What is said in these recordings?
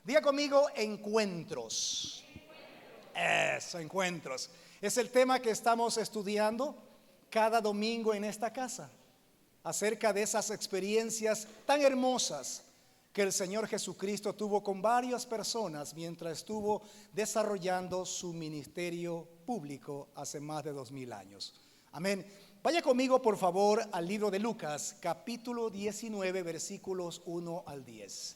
Diga conmigo, encuentros. Eso, encuentros. Es el tema que estamos estudiando cada domingo en esta casa, acerca de esas experiencias tan hermosas que el Señor Jesucristo tuvo con varias personas mientras estuvo desarrollando su ministerio público hace más de 2000 años. Amén. Vaya conmigo por favor al libro de Lucas, capítulo 19, versículos 1 al 10.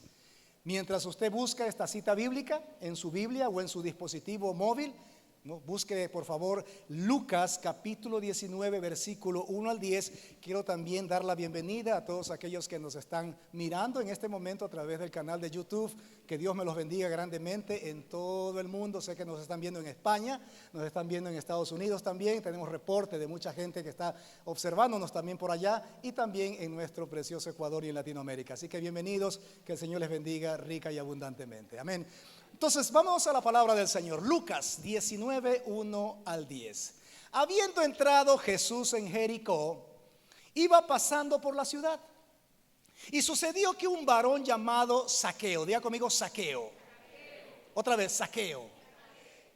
Mientras usted busca esta cita bíblica en su Biblia o en su dispositivo móvil, busque por favor Lucas capítulo 19 versículo 1 al 10. Quiero también dar la bienvenida a todos aquellos que nos están mirando en este momento a través del canal de YouTube. Que Dios me los bendiga grandemente en todo el mundo. Sé que nos están viendo en España, nos están viendo en Estados Unidos también. Tenemos reporte de mucha gente que está observándonos también por allá, y también en nuestro precioso Ecuador y en Latinoamérica. Así que bienvenidos, que el Señor les bendiga rica y abundantemente. Amén. Entonces vamos a la palabra del Señor. Lucas 19, 1 al 10. Habiendo entrado Jesús en Jericó, iba pasando por la ciudad. Y sucedió que un varón llamado Zaqueo, diga conmigo Zaqueo. Otra vez, Zaqueo.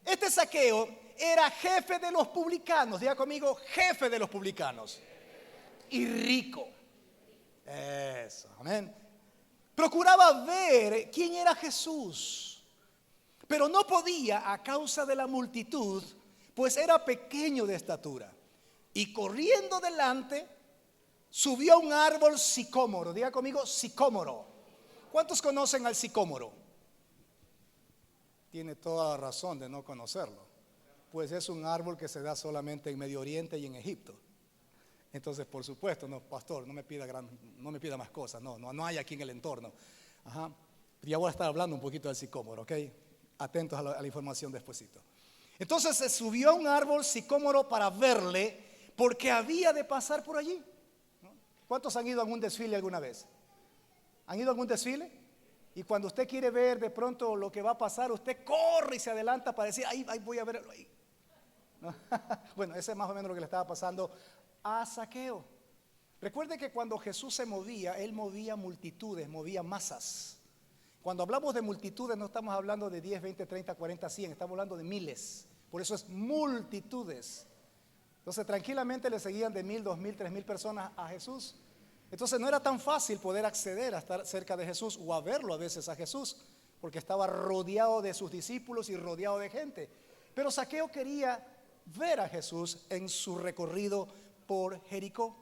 Este Zaqueo era jefe de los publicanos, diga conmigo, jefe de los publicanos. Y rico. Eso, amén. Procuraba ver quién era Jesús, pero no podía a causa de la multitud, pues era pequeño de estatura. Y corriendo delante, subió a un árbol sicómoro. Diga conmigo, sicómoro. ¿Cuántos conocen al sicómoro? Tiene toda la razón de no conocerlo, pues es un árbol que se da solamente en Medio Oriente y en Egipto. Entonces, por supuesto, no, pastor, no me pida más cosas. No hay aquí en el entorno. Ajá. Ya voy a estar hablando un poquito del sicómoro, ¿ok? Atentos a la información despuesito. Entonces se subió a un árbol sicómoro para verle, porque había de pasar por allí. ¿Cuántos han ido a algún desfile alguna vez? ¿Han ido a algún desfile? Y cuando usted quiere ver de pronto lo que va a pasar, usted corre y se adelanta para decir, ahí voy a verlo ahí. ¿No? Bueno, ese es más o menos lo que le estaba pasando a Zaqueo. Recuerde que cuando Jesús se movía, Él movía multitudes, movía masas. Cuando hablamos de multitudes no estamos hablando de 10, 20, 30, 40, 100, estamos hablando de miles. Por eso es multitudes. Entonces tranquilamente le seguían de 1000, 2000, 3000 personas a Jesús. Entonces no era tan fácil poder acceder a estar cerca de Jesús o a verlo a veces a Jesús, porque estaba rodeado de sus discípulos y rodeado de gente. Pero Zaqueo quería ver a Jesús en su recorrido por Jericó.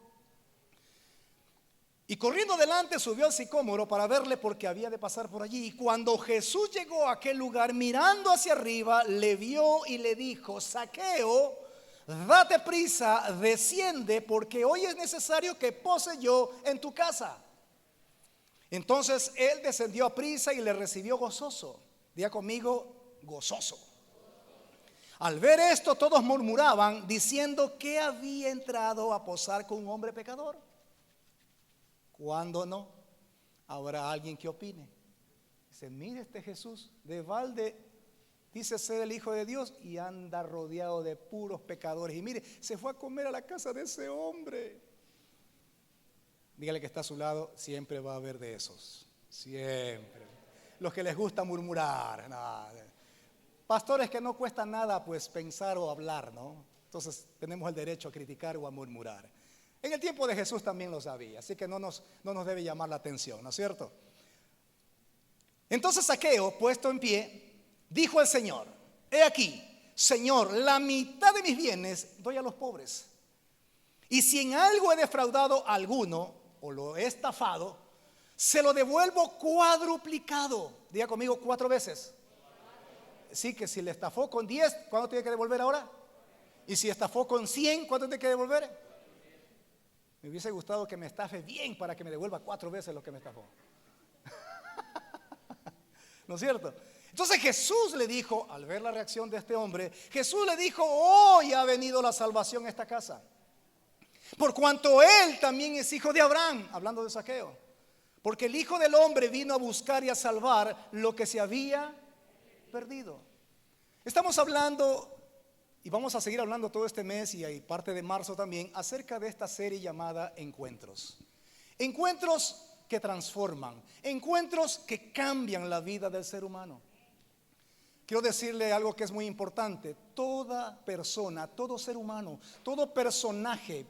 Y corriendo delante subió al sicómoro para verle, porque había de pasar por allí. Y cuando Jesús llegó a aquel lugar, mirando hacia arriba, le vio y le dijo: Zaqueo, date prisa, desciende, porque hoy es necesario que pose yo en tu casa. Entonces él descendió a prisa y le recibió gozoso. Diga conmigo, gozoso. Al ver esto, todos murmuraban, diciendo que había entrado a posar con un hombre pecador. ¿Cuándo no? Habrá alguien que opine. Dice, mire, este Jesús de balde dice ser el Hijo de Dios y anda rodeado de puros pecadores. Y mire, se fue a comer a la casa de ese hombre. Dígale que está a su lado, siempre va a haber de esos. Siempre. Los que les gusta murmurar. No. Pastores, que no cuesta nada pues pensar o hablar, ¿no? Entonces tenemos el derecho a criticar o a murmurar. En el tiempo de Jesús también lo sabía, así que no nos debe llamar la atención, ¿no es cierto? Entonces Zaqueo, puesto en pie, dijo al Señor: he aquí, Señor, la mitad de mis bienes doy a los pobres. Y si en algo he defraudado a alguno o lo he estafado, se lo devuelvo cuadruplicado. Diga conmigo 4 veces. Sí, que si le estafó con 10, ¿cuánto tiene que devolver ahora? Y si estafó con 100, ¿cuánto tiene que devolver? Me hubiese gustado que me estafe bien para que me devuelva 4 veces lo que me estafó. ¿No es cierto? Entonces Jesús le dijo, al ver la reacción de este hombre, Jesús le dijo: hoy ha venido la salvación a esta casa, por cuanto él también es hijo de Abraham. Hablando de Zaqueo, porque el Hijo del Hombre vino a buscar y a salvar lo que se había perdido. Estamos hablando, y vamos a seguir hablando todo este mes y hay parte de marzo también, acerca de esta serie llamada Encuentros. Encuentros que transforman, encuentros que cambian la vida del ser humano. Quiero decirle algo que es muy importante. Toda persona, todo ser humano, todo personaje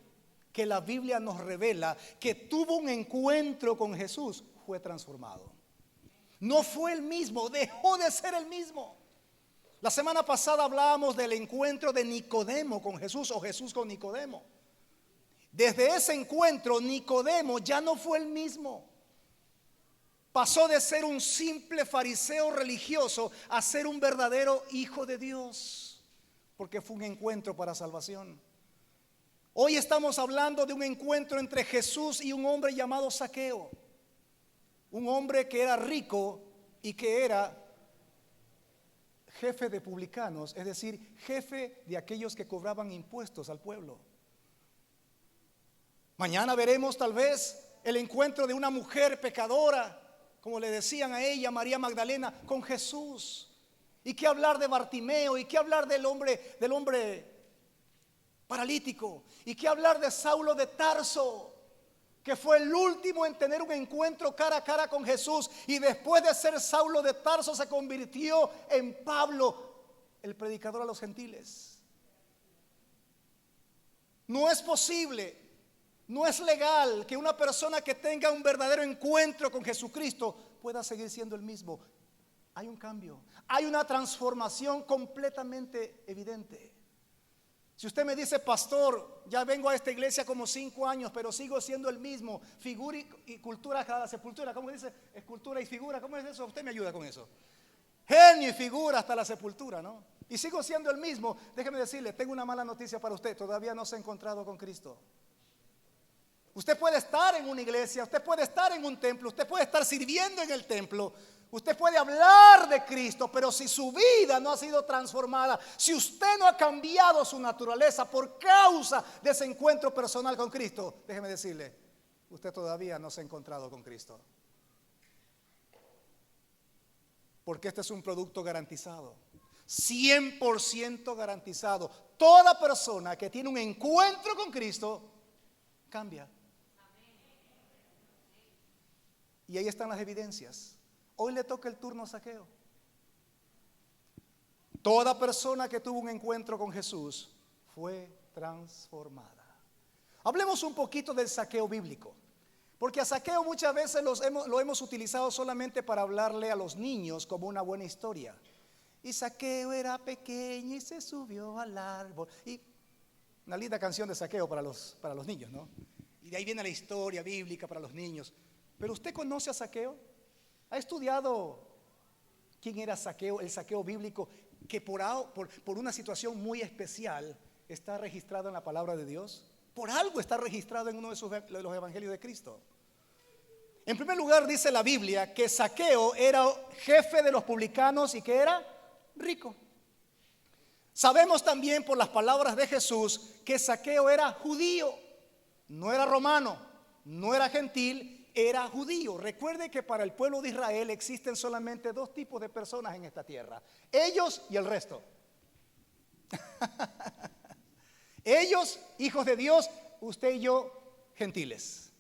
que la Biblia nos revela que tuvo un encuentro con Jesús fue transformado. No fue el mismo, dejó de ser el mismo. La semana pasada hablábamos del encuentro de Nicodemo con Jesús, o Jesús con Nicodemo. Desde ese encuentro, Nicodemo ya no fue el mismo. Pasó de ser un simple fariseo religioso a ser un verdadero hijo de Dios, porque fue un encuentro para salvación. Hoy estamos hablando de un encuentro entre Jesús y un hombre llamado Zaqueo, un hombre que era rico y que era jefe de publicanos, es decir, jefe de aquellos que cobraban impuestos al pueblo. Mañana veremos tal vez el encuentro de una mujer pecadora, como le decían a ella, María Magdalena, con Jesús. Y qué hablar de Bartimeo, y qué hablar del hombre paralítico, y qué hablar de Saulo de Tarso, que fue el último en tener un encuentro cara a cara con Jesús, y después de ser Saulo de Tarso se convirtió en Pablo, el predicador a los gentiles. No es posible, no es legal que una persona que tenga un verdadero encuentro con Jesucristo pueda seguir siendo el mismo. Hay un cambio, hay una transformación completamente evidente. Si usted me dice, pastor, ya vengo a esta iglesia como 5 años, pero sigo siendo el mismo, figura y cultura hasta la sepultura. ¿Cómo dice? Escultura y figura. ¿Cómo es eso? Usted me ayuda con eso. Genio y figura hasta la sepultura, ¿no? Y sigo siendo el mismo. Déjeme decirle, tengo una mala noticia para usted. Todavía no se ha encontrado con Cristo. Usted puede estar en una iglesia, usted puede estar en un templo, usted puede estar sirviendo en el templo, usted puede hablar de Cristo, pero si su vida no ha sido transformada, si usted no ha cambiado su naturaleza por causa de ese encuentro personal con Cristo, déjeme decirle, usted todavía no se ha encontrado con Cristo. Porque este es un producto garantizado, 100% garantizado. Toda persona que tiene un encuentro con Cristo cambia. Y ahí están las evidencias. Hoy le toca el turno a Zaqueo. Toda persona que tuvo un encuentro con Jesús fue transformada. Hablemos un poquito del Zaqueo bíblico, porque a Zaqueo muchas veces lo hemos utilizado solamente para hablarle a los niños como una buena historia. Y Zaqueo era pequeño y se subió al árbol. Y una linda canción de Zaqueo para los niños, ¿no? Y de ahí viene la historia bíblica para los niños. Pero usted conoce a Zaqueo, ha estudiado quién era Zaqueo, el Zaqueo bíblico, que por una situación muy especial está registrado en la palabra de Dios. Por algo está registrado en uno de los evangelios de Cristo. En primer lugar dice la Biblia que Zaqueo era jefe de los publicanos y que era rico. Sabemos también por las palabras de Jesús que Zaqueo era judío, no era romano, no era gentil, era judío. Recuerde que para el pueblo de Israel existen solamente 2 tipos de personas en esta tierra: ellos y el resto. Ellos, hijos de Dios; usted y yo, gentiles.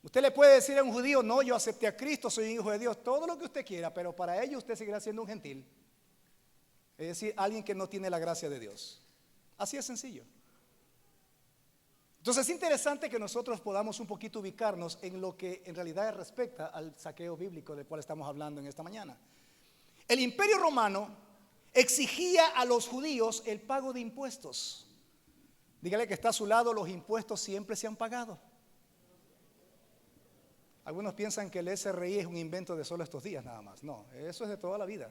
Usted le puede decir a un judío, no, yo acepté a Cristo, soy hijo de Dios, todo lo que usted quiera, pero para ellos usted seguirá siendo un gentil. Es decir, alguien que no tiene la gracia de Dios. Así es sencillo. Entonces es interesante que nosotros podamos un poquito ubicarnos en lo que en realidad respecta al Zaqueo bíblico del cual estamos hablando en esta mañana. El Imperio Romano exigía a los judíos el pago de impuestos. Dígale que está a su lado, los impuestos siempre se han pagado. Algunos piensan que el SRI es un invento de solo estos días nada más. No, eso es de toda la vida.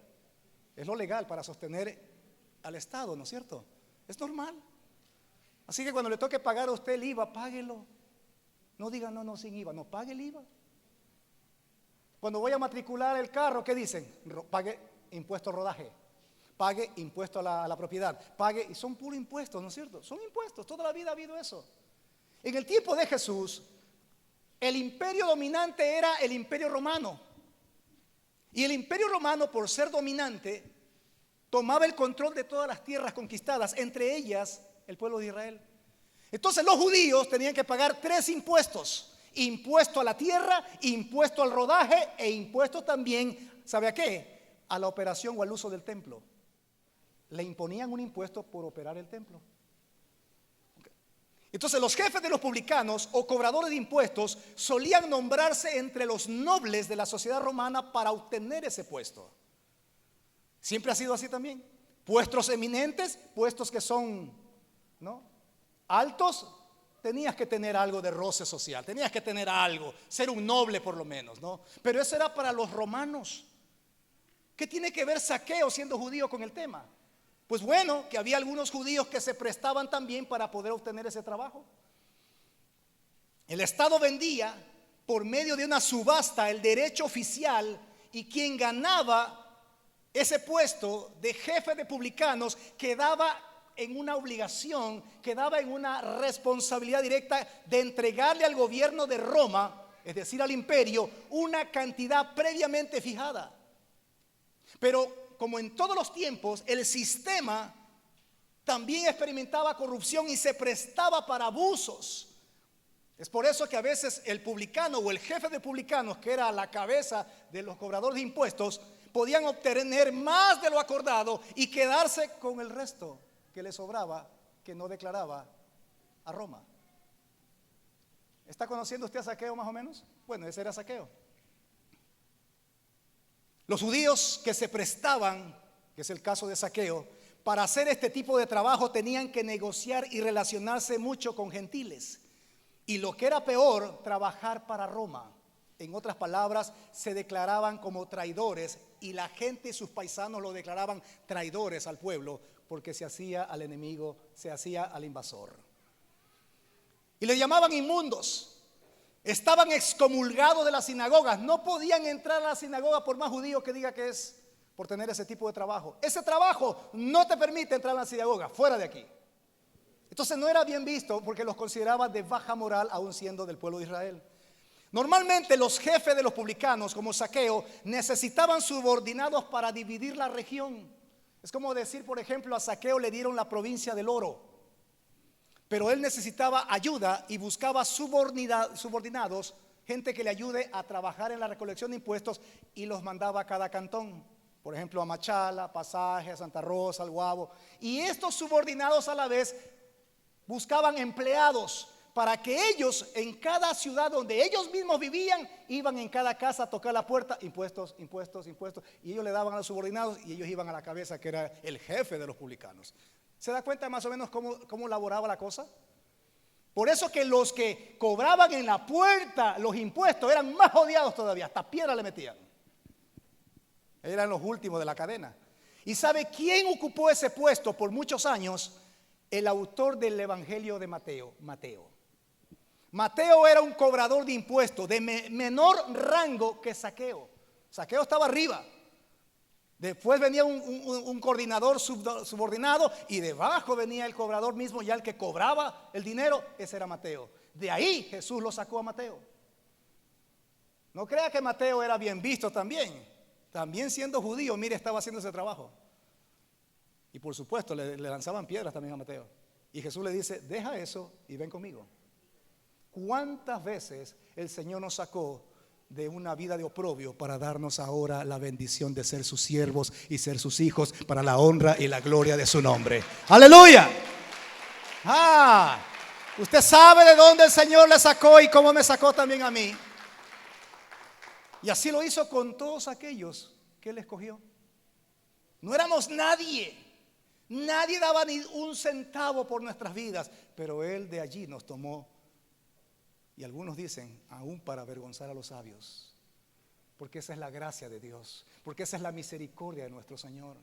Es lo legal para sostener al Estado, ¿no es cierto? Es normal. Así que cuando le toque pagar a usted el IVA, páguelo. No diga no, sin IVA, no, pague el IVA. Cuando voy a matricular el carro, ¿qué dicen? Pague impuesto al rodaje, pague impuesto a la propiedad, pague, y son puros impuestos, ¿no es cierto? Son impuestos, toda la vida ha habido eso. En el tiempo de Jesús, el imperio dominante era el Imperio Romano. Y el Imperio Romano, por ser dominante, tomaba el control de todas las tierras conquistadas, entre ellas el pueblo de Israel. Entonces los judíos tenían que pagar 3 impuestos. impuesto a la tierra, impuesto al rodaje e impuesto también, ¿sabe a qué? A la operación o al uso del templo. Le imponían un impuesto por operar el templo. Entonces los jefes de los publicanos o cobradores de impuestos solían nombrarse entre los nobles de la sociedad romana para obtener ese puesto. Siempre ha sido así también. Puestos eminentes, puestos que son, ¿no?, altos, tenías que tener algo de roce social, tenías que tener algo, ser un noble por lo menos, ¿no? Pero eso era para los romanos. ¿Qué tiene que ver Zaqueo siendo judío con el tema? Pues bueno, que había algunos judíos que se prestaban también para poder obtener ese trabajo. El Estado vendía por medio de una subasta el derecho oficial, y quien ganaba ese puesto de jefe de publicanos quedaba en una obligación, quedaba en una responsabilidad directa de entregarle al gobierno de Roma, es decir, al imperio, una cantidad previamente fijada. Pero como en todos los tiempos, el sistema también experimentaba corrupción y se prestaba para abusos. Es por eso que a veces el publicano o el jefe de publicanos, que era la cabeza de los cobradores de impuestos, podían obtener más de lo acordado y quedarse con el resto que le sobraba, que no declaraba a Roma. ¿Está conociendo usted a Zaqueo más o menos? Bueno, ese era Zaqueo. Los judíos que se prestaban, que es el caso de Zaqueo, para hacer este tipo de trabajo tenían que negociar y relacionarse mucho con gentiles. Y lo que era peor, trabajar para Roma. En otras palabras, se declaraban como traidores, y la gente y sus paisanos lo declaraban traidores al pueblo, porque se hacía al enemigo, se hacía al invasor. Y le llamaban inmundos. Estaban excomulgados de las sinagogas. No podían entrar a la sinagoga por más judío que diga que es, por tener ese tipo de trabajo. Ese trabajo no te permite entrar a la sinagoga, fuera de aquí. Entonces no era bien visto, porque los consideraba de baja moral, aún siendo del pueblo de Israel. Normalmente los jefes de los publicanos, como Zaqueo, necesitaban subordinados para dividir la región. Es como decir, por ejemplo, a Zaqueo le dieron la provincia del oro, pero él necesitaba ayuda y buscaba subordinados, gente que le ayude a trabajar en la recolección de impuestos, y los mandaba a cada cantón. Por ejemplo, a Machala, Pasaje, a Santa Rosa, al Guabo. Y estos subordinados a la vez buscaban empleados para que ellos, en cada ciudad donde ellos mismos vivían, iban en cada casa a tocar la puerta: impuestos, impuestos, impuestos. Y ellos le daban a los subordinados, y ellos iban a la cabeza, que era el jefe de los publicanos. ¿Se da cuenta más o menos cómo laboraba la cosa? Por eso que los que cobraban en la puerta los impuestos eran más odiados todavía, hasta piedra le metían. Eran los últimos de la cadena. ¿Y sabe quién ocupó ese puesto por muchos años? El autor del Evangelio de Mateo. Mateo era un cobrador de impuestos de menor rango que Zaqueo. Zaqueo estaba arriba. Después venía un coordinador subordinado, y debajo venía el cobrador mismo, ya el que cobraba el dinero, ese era Mateo. De ahí Jesús lo sacó a Mateo. No crea que Mateo era bien visto también. También siendo judío, mire, estaba haciendo ese trabajo. Y por supuesto le lanzaban piedras también a Mateo. Y Jesús le dice: deja eso y ven conmigo. ¿Cuántas veces el Señor nos sacó de una vida de oprobio para darnos ahora la bendición de ser sus siervos y ser sus hijos, para la honra y la gloria de su nombre? ¡Aleluya! Usted sabe de dónde el Señor le sacó y cómo me sacó también a mí. Y así lo hizo con todos aquellos que Él escogió. No éramos nadie. Nadie daba ni un centavo por nuestras vidas, pero Él de allí nos tomó. Y algunos dicen, aún para avergonzar a los sabios, porque esa es la gracia de Dios, porque esa es la misericordia de nuestro Señor.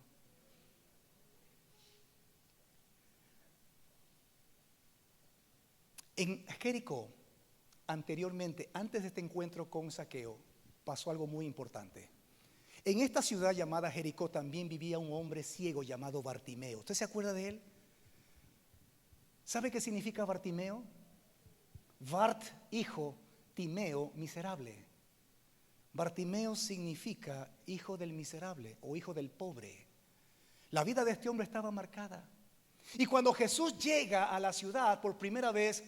En Jericó, anteriormente, antes de este encuentro con Zaqueo, pasó algo muy importante. En esta ciudad llamada Jericó también vivía un hombre ciego llamado Bartimeo. ¿Usted se acuerda de él? ¿Sabe qué significa Bartimeo? Bart, hijo; Timeo, miserable. Bartimeo significa hijo del miserable o hijo del pobre. La vida de este hombre estaba marcada. Y cuando Jesús llega a la ciudad por primera vez,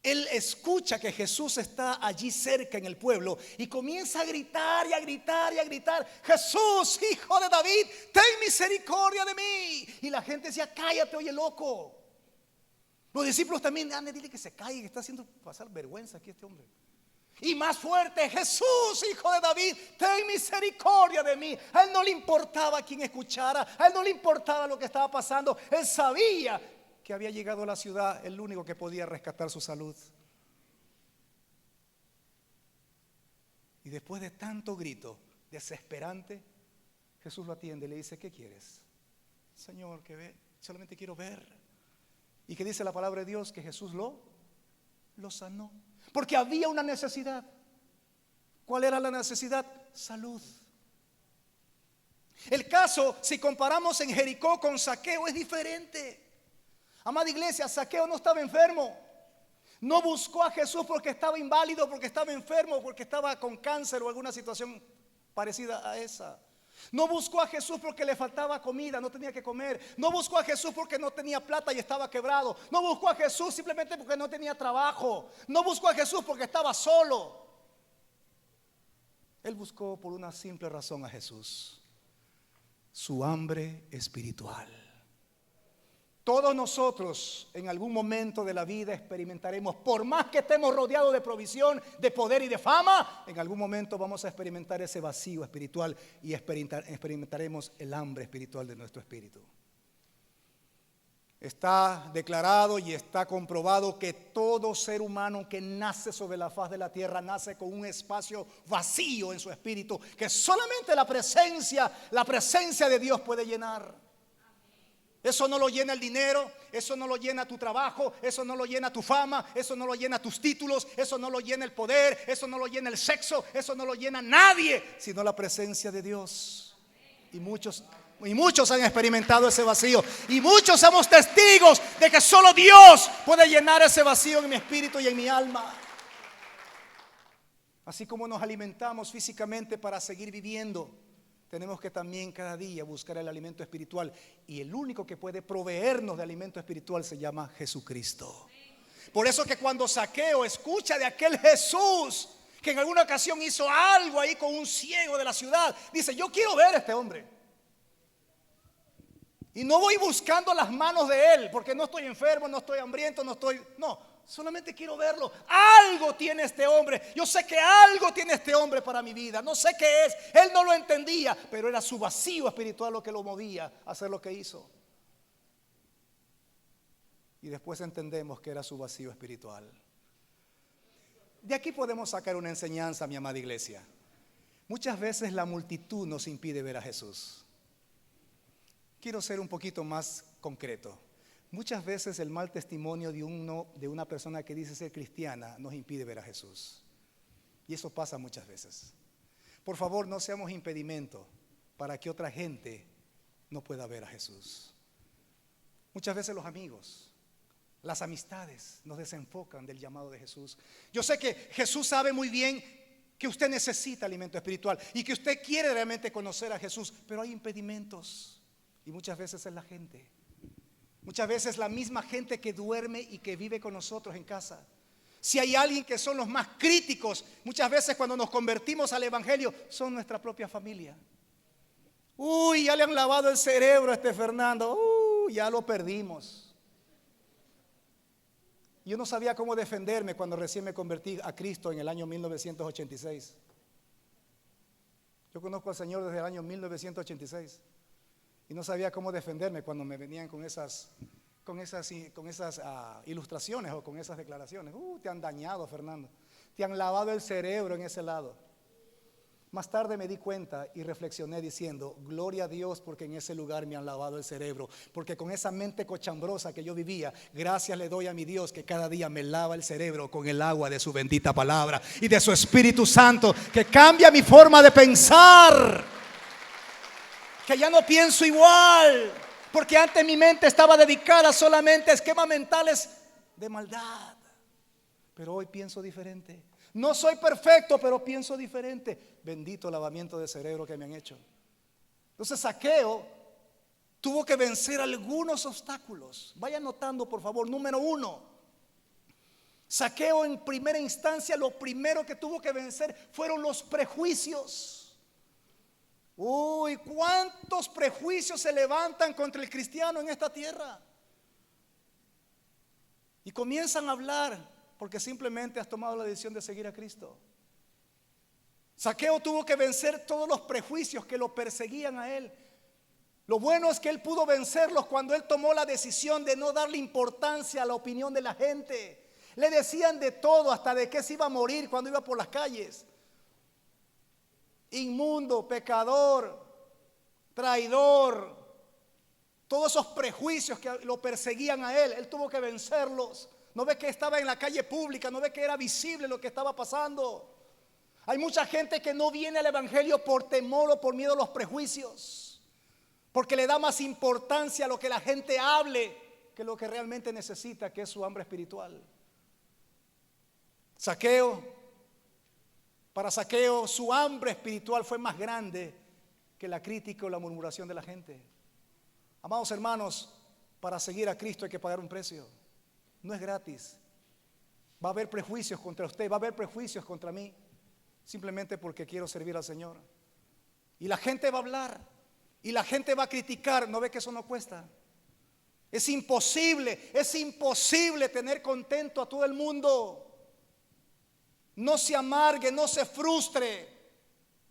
Él escucha que Jesús está allí cerca en el pueblo y comienza a gritar y a gritar y a gritar: Jesús, hijo de David, ten misericordia de mí. Y la gente decía: cállate, oye loco. Los discípulos también: dile que se calle, que está haciendo pasar vergüenza aquí este hombre. Y más fuerte: Jesús, hijo de David, ten misericordia de mí. A él no le importaba quién escuchara, a él no le importaba lo que estaba pasando. Él sabía que había llegado a la ciudad el único que podía rescatar su salud. Y después de tanto grito desesperante, Jesús lo atiende y le dice: ¿qué quieres? Señor, que ve, solamente quiero ver. ¿Y qué dice la palabra de Dios? Que Jesús lo sanó, porque había una necesidad. ¿Cuál era la necesidad? Salud. El caso, si comparamos en Jericó con Zaqueo, es diferente. Amada iglesia, Zaqueo no estaba enfermo. No buscó a Jesús porque estaba inválido, porque estaba enfermo, porque estaba con cáncer o alguna situación parecida a esa. No buscó a Jesús porque le faltaba comida, no tenía que comer. No buscó a Jesús porque no tenía plata y estaba quebrado. No buscó a Jesús simplemente porque no tenía trabajo. No buscó a Jesús porque estaba solo. Él buscó por una simple razón a Jesús: su hambre espiritual. Todos nosotros en algún momento de la vida experimentaremos, por más que estemos rodeados de provisión, de poder y de fama, en algún momento vamos a experimentar ese vacío espiritual y experimentaremos el hambre espiritual de nuestro espíritu. Está declarado y está comprobado que todo ser humano que nace sobre la faz de la tierra nace con un espacio vacío en su espíritu que solamente la presencia de Dios puede llenar. Eso no lo llena el dinero, eso no lo llena tu trabajo, eso no lo llena tu fama, eso no lo llena tus títulos, eso no lo llena el poder, eso no lo llena el sexo, eso no lo llena nadie, sino la presencia de Dios. Y muchos han experimentado ese vacío, y muchos somos testigos de que solo Dios puede llenar ese vacío en mi espíritu y en mi alma. Así como nos alimentamos físicamente para seguir viviendo, tenemos que también cada día buscar el alimento espiritual, y el único que puede proveernos de alimento espiritual se llama Jesucristo. Por eso que cuando Zaqueo escucha de aquel Jesús que en alguna ocasión hizo algo ahí con un ciego de la ciudad, dice: yo quiero ver a este hombre. Y no voy buscando las manos de él, porque no estoy enfermo, no estoy hambriento, solamente quiero verlo. Algo tiene este hombre. Yo sé que algo tiene este hombre para mi vida. No sé qué es. Él no lo entendía, pero era su vacío espiritual lo que lo movía a hacer lo que hizo. Y después entendemos que era su vacío espiritual. De aquí podemos sacar una enseñanza, mi amada iglesia. Muchas veces la multitud nos impide ver a Jesús. Quiero ser un poquito más concreto. Muchas veces el mal testimonio de una persona que dice ser cristiana nos impide ver a Jesús. Y eso pasa muchas veces. Por favor, no seamos impedimento para que otra gente no pueda ver a Jesús. Muchas veces los amigos, las amistades nos desenfocan del llamado de Jesús. Yo sé que Jesús sabe muy bien que usted necesita alimento espiritual y que usted quiere realmente conocer a Jesús, pero hay impedimentos, y muchas veces es la gente. Muchas veces la misma gente que duerme y que vive con nosotros en casa. Si hay alguien que son los más críticos, muchas veces cuando nos convertimos al evangelio, son nuestra propia familia. Uy, ya le han lavado el cerebro a este Fernando. Ya lo perdimos. Yo no sabía cómo defenderme cuando recién me convertí a Cristo en el año 1986. Yo conozco al Señor desde el año 1986. Y no sabía cómo defenderme cuando me venían con esas ilustraciones o con esas declaraciones. Te han dañado, Fernando. Te han lavado el cerebro en ese lado. Más tarde me di cuenta y reflexioné diciendo: gloria a Dios, porque en ese lugar me han lavado el cerebro. Porque con esa mente cochambrosa que yo vivía, gracias le doy a mi Dios que cada día me lava el cerebro con el agua de su bendita palabra y de su Espíritu Santo, que cambia mi forma de pensar. Que ya no pienso igual, porque antes mi mente estaba dedicada solamente a esquemas mentales de maldad. Pero hoy pienso diferente. No soy perfecto, pero pienso diferente. Bendito lavamiento de cerebro que me han hecho. Entonces Zaqueo tuvo que vencer algunos obstáculos. Vaya notando, por favor. Número 1, Zaqueo en primera instancia lo primero que tuvo que vencer fueron los prejuicios. Uy, ¿cuántos prejuicios se levantan contra el cristiano en esta tierra? Y comienzan a hablar porque simplemente has tomado la decisión de seguir a Cristo. Zaqueo tuvo que vencer todos los prejuicios que lo perseguían a él. Lo bueno es que él pudo vencerlos cuando él tomó la decisión de no darle importancia a la opinión de la gente. Le decían de todo, hasta de qué se iba a morir cuando iba por las calles. Inmundo, pecador, traidor. Todos esos prejuicios que lo perseguían a él tuvo que vencerlos. No ve que estaba en la calle pública, no ve que era visible lo que estaba pasando. Hay mucha gente que no viene al evangelio por temor o por miedo a los prejuicios, porque le da más importancia a lo que la gente hable que lo que realmente necesita, que es su hambre espiritual. Para Zaqueo, su hambre espiritual fue más grande que la crítica o la murmuración de la gente. Amados hermanos, para seguir a Cristo hay que pagar un precio. No es gratis. Va a haber prejuicios contra usted, va a haber prejuicios contra mí, simplemente porque quiero servir al Señor. Y la gente va a hablar, y la gente va a criticar. ¿No ve que eso no cuesta? Es imposible tener contento a todo el mundo. No se amargue, no se frustre,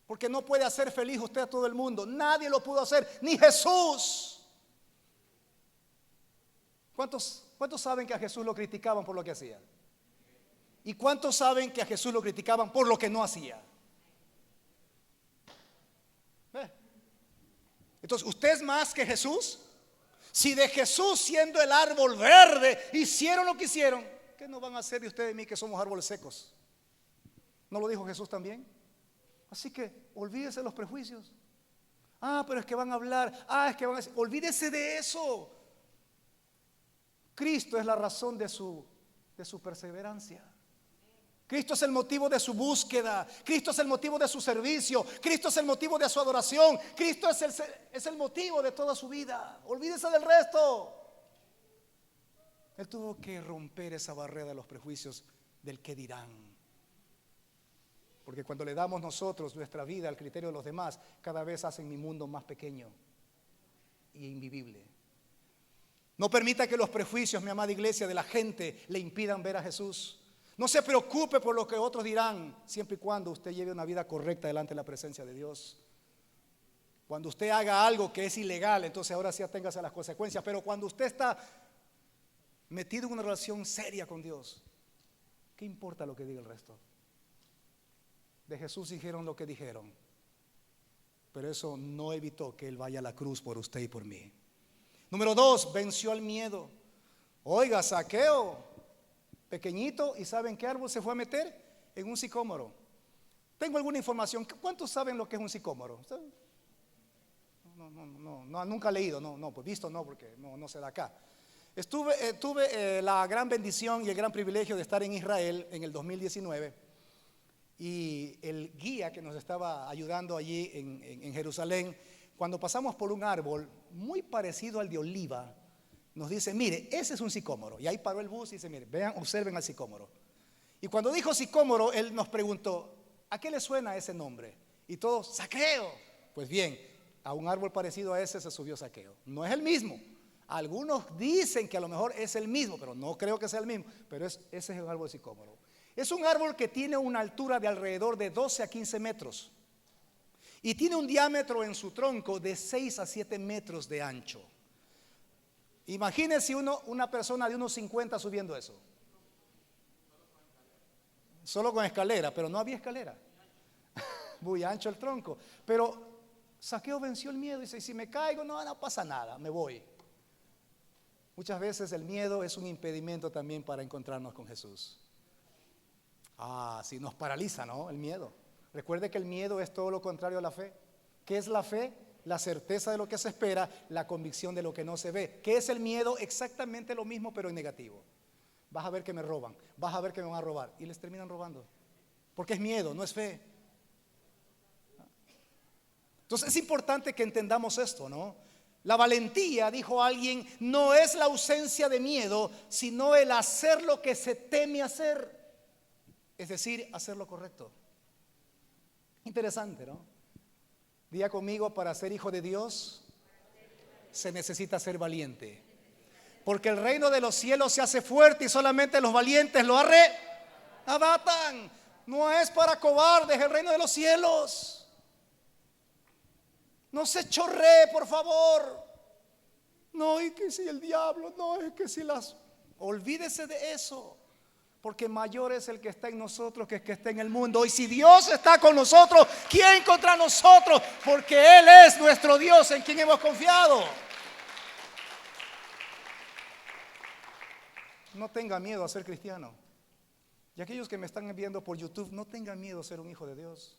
porque no puede hacer feliz usted a todo el mundo. Nadie lo pudo hacer, ni Jesús. ¿Cuántos saben que a Jesús lo criticaban por lo que hacía? ¿Y cuántos saben que a Jesús lo criticaban por lo que no hacía? Entonces, ¿usted es más que Jesús? Si de Jesús, siendo el árbol verde, hicieron lo que hicieron, ¿qué nos van a hacer de usted y mí que somos árboles secos? ¿No lo dijo Jesús también? Así que olvídese de los prejuicios. Pero es que van a hablar. Es que van a decir. Olvídese de eso. Cristo es la razón de su perseverancia. Cristo es el motivo de su búsqueda. Cristo es el motivo de su servicio. Cristo es el motivo de su adoración. Cristo es el motivo de toda su vida. Olvídese del resto. Él tuvo que romper esa barrera de los prejuicios del qué dirán. Porque cuando le damos nosotros nuestra vida al criterio de los demás, cada vez hacen mi mundo más pequeño e invivible. No permita que los prejuicios, mi amada iglesia, de la gente le impidan ver a Jesús. No se preocupe por lo que otros dirán, siempre y cuando usted lleve una vida correcta delante de la presencia de Dios. Cuando usted haga algo que es ilegal, entonces ahora sí aténgase a las consecuencias. Pero cuando usted está metido en una relación seria con Dios, ¿qué importa lo que diga el resto? De Jesús dijeron lo que dijeron, pero eso no evitó que Él vaya a la cruz por usted y por mí. Número 2, venció el miedo. Oiga, Zaqueo, pequeñito, ¿y saben qué árbol se fue a meter? En un sicómoro. Tengo alguna información. ¿Cuántos saben lo que es un sicómoro? No, nunca he leído. Pues visto no, porque no se da acá. Tuve la gran bendición y el gran privilegio de estar en Israel en el 2019. Y el guía que nos estaba ayudando allí en Jerusalén, cuando pasamos por un árbol muy parecido al de oliva, nos dice: mire, ese es un sicómoro. Y ahí paró el bus y dice: mire, vean, observen al sicómoro. Y cuando dijo sicómoro, él nos preguntó: ¿a qué le suena ese nombre? Y todos: Zaqueo. Pues bien, a un árbol parecido a ese se subió Zaqueo. No es el mismo. Algunos dicen que a lo mejor es el mismo, pero no creo que sea el mismo. Pero ese es un árbol sicómoro. Es un árbol que tiene una altura de alrededor de 12 a 15 metros y tiene un diámetro en su tronco de 6 a 7 metros de ancho. Imagínense una persona de unos 50 subiendo eso. Solo con escalera, pero no había escalera. Muy ancho el tronco. Pero Zaqueo venció el miedo y dice: si me caigo, no pasa nada, me voy. Muchas veces el miedo es un impedimento también para encontrarnos con Jesús. Sí, nos paraliza, ¿no? El miedo. Recuerde que el miedo es todo lo contrario a la fe. ¿Qué es la fe? La certeza de lo que se espera, la convicción de lo que no se ve. ¿Qué es el miedo? Exactamente lo mismo, pero en negativo. Vas a ver que me roban, vas a ver que me van a robar, y les terminan robando. Porque es miedo, no es fe. Entonces es importante que entendamos esto, ¿no? La valentía, dijo alguien, no es la ausencia de miedo, sino el hacer lo que se teme hacer. Es decir, hacer lo correcto. Interesante, ¿no? Diga conmigo, para ser hijo de Dios se necesita ser valiente. Porque el reino de los cielos se hace fuerte y solamente los valientes lo arrebatan. No es para cobardes el reino de los cielos. No se chorree, por favor. No, y que si el diablo, no, es que si las... Olvídese de eso. Porque mayor es el que está en nosotros que el que está en el mundo. Y si Dios está con nosotros, ¿quién contra nosotros? Porque Él es nuestro Dios en quien hemos confiado. No tenga miedo a ser cristiano. Y aquellos que me están viendo por YouTube, no tengan miedo a ser un hijo de Dios.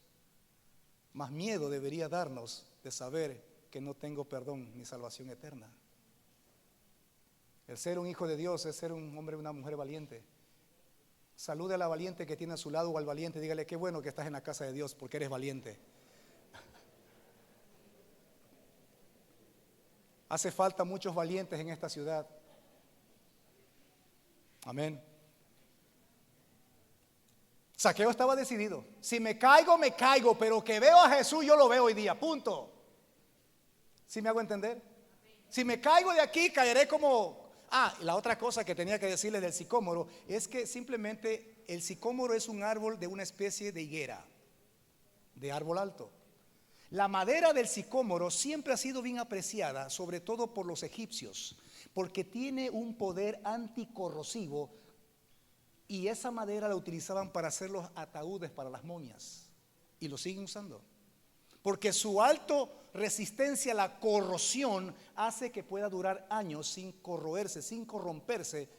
Más miedo debería darnos de saber que no tengo perdón ni salvación eterna. El ser un hijo de Dios es ser un hombre o una mujer valiente. Salude a la valiente que tiene a su lado o al valiente. Dígale, qué bueno que estás en la casa de Dios porque eres valiente. Hace falta muchos valientes en esta ciudad. Amén. Zaqueo estaba decidido. Si me caigo, me caigo, pero que veo a Jesús, yo lo veo hoy día. Punto. ¿Sí me hago entender? Si me caigo de aquí, caeré como... la otra cosa que tenía que decirles del sicómoro es que simplemente el sicómoro es un árbol de una especie de higuera, de árbol alto. La madera del sicómoro siempre ha sido bien apreciada, sobre todo por los egipcios, porque tiene un poder anticorrosivo y esa madera la utilizaban para hacer los ataúdes para las momias y lo siguen usando. Porque su alta resistencia a la corrosión hace que pueda durar años sin corroerse, sin corromperse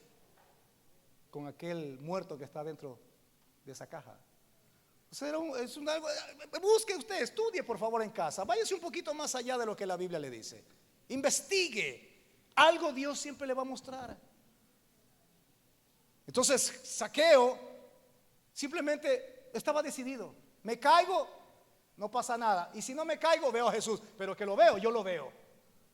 con aquel muerto que está dentro de esa caja. O sea, busque usted, estudie por favor en casa, váyase un poquito más allá de lo que la Biblia le dice. Investigue. Algo Dios siempre le va a mostrar. Entonces, Zaqueo simplemente estaba decidido. Me caigo, no pasa nada. Y si no me caigo, veo a Jesús. Pero que lo veo, yo lo veo.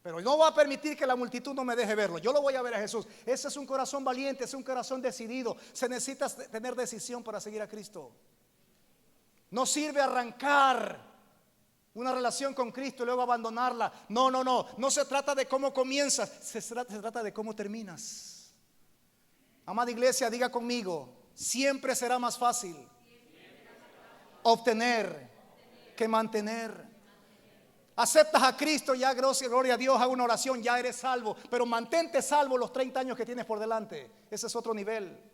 Pero no va a permitir que la multitud no me deje verlo. Yo lo voy a ver a Jesús. Ese es un corazón valiente, es un corazón decidido. Se necesita tener decisión para seguir a Cristo. No sirve arrancar una relación con Cristo y luego abandonarla. No se trata de cómo comienzas, se trata de cómo terminas. Amada iglesia, diga conmigo, siempre será más fácil obtener que mantener. Aceptas a Cristo, ya gloria a Dios, haga una oración, ya eres salvo, pero mantente salvo los 30 años que tienes por delante. Ese es otro nivel.